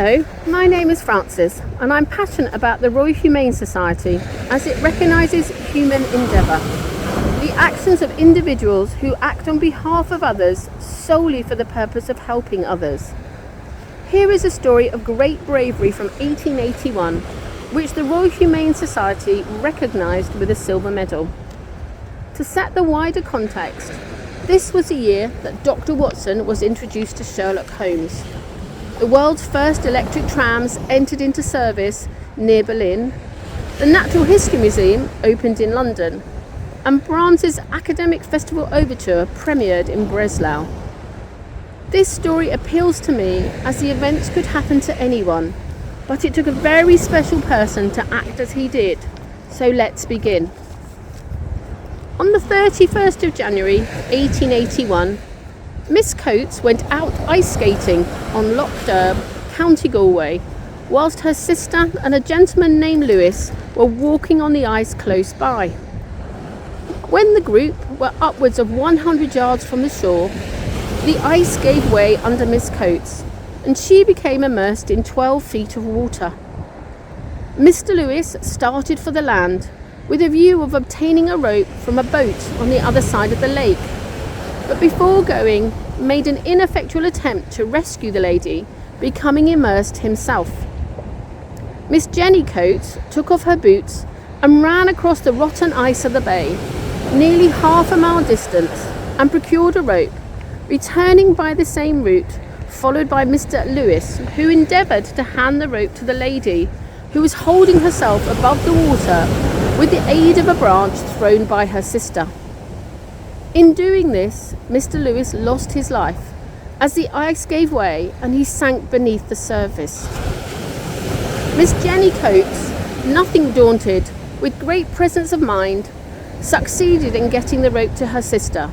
Hello, my name is Frances and I'm passionate about the Royal Humane Society as it recognises human endeavour, the actions of individuals who act on behalf of others solely for the purpose of helping others. Here is a story of great bravery from 1881, which the Royal Humane Society recognised with a silver medal. To set the wider context, this was the year that Dr. Watson was introduced to Sherlock Holmes. The world's first electric trams entered into service near Berlin. The Natural History Museum opened in London, and Brahms's Academic Festival Overture premiered in Breslau. This story appeals to me as the events could happen to anyone, but it took a very special person to act as he did. So let's begin. On the 31st of January 1881, Miss Coates went out ice skating on Loch Derg, County Galway, whilst her sister and a gentleman named Lewis were walking on the ice close by. When the group were upwards of 100 yards from the shore, the ice gave way under Miss Coates and she became immersed in 12 feet of water. Mr. Lewis started for the land with a view of obtaining a rope from a boat on the other side of the lake, but before going made an ineffectual attempt to rescue the lady, becoming immersed himself. Miss Jenny Coates took off her boots and ran across the rotten ice of the bay, nearly half a mile distant, and procured a rope, returning by the same route, followed by Mr. Lewis, who endeavoured to hand the rope to the lady, who was holding herself above the water with the aid of a branch thrown by her sister. In doing this, Mr. Lewis lost his life as the ice gave way and he sank beneath the surface. Miss Jenny Coates, nothing daunted, with great presence of mind, succeeded in getting the rope to her sister,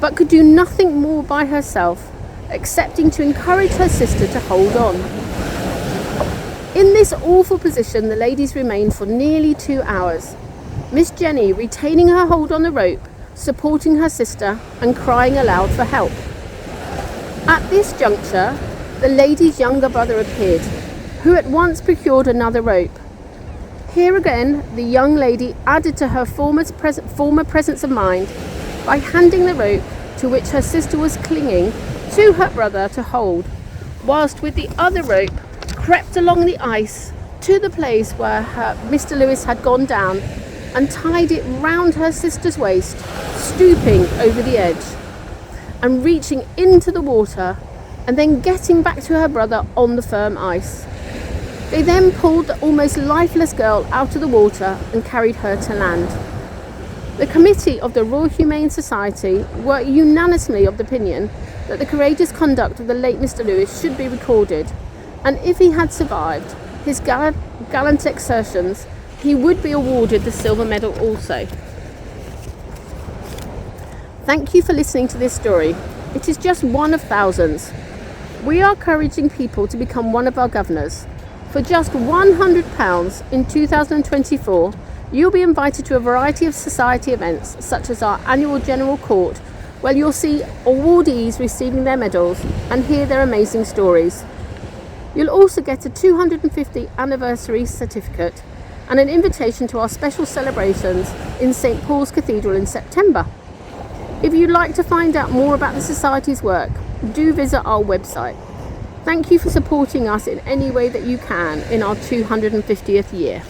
but could do nothing more by herself, excepting to encourage her sister to hold on. In this awful position the ladies remained for nearly 2 hours, Miss Jenny retaining her hold on the rope, supporting her sister and crying aloud for help. At this juncture, the lady's younger brother appeared, who at once procured another rope. Here again, the young lady added to her former presence of mind by handing the rope to which her sister was clinging to her brother to hold, whilst with the other rope crept along the ice to the place where Mr. Lewis had gone down and tied it round her sister's waist, stooping over the edge and reaching into the water and then getting back to her brother on the firm ice. They then pulled the almost lifeless girl out of the water and carried her to land. The committee of the Royal Humane Society were unanimously of the opinion that the courageous conduct of the late Mr. Lewis should be recorded, and if he had survived his gallant exertions, he would be awarded the silver medal also. Thank you for listening to this story. It is just one of thousands. We are encouraging people to become one of our governors. For just £100 in 2024, you'll be invited to a variety of society events, such as our annual General Court, where you'll see awardees receiving their medals and hear their amazing stories. You'll also get a 250th anniversary certificate and an invitation to our special celebrations in St. Paul's Cathedral in September. If you'd like to find out more about the Society's work, do visit our website. Thank you for supporting us in any way that you can in our 250th year.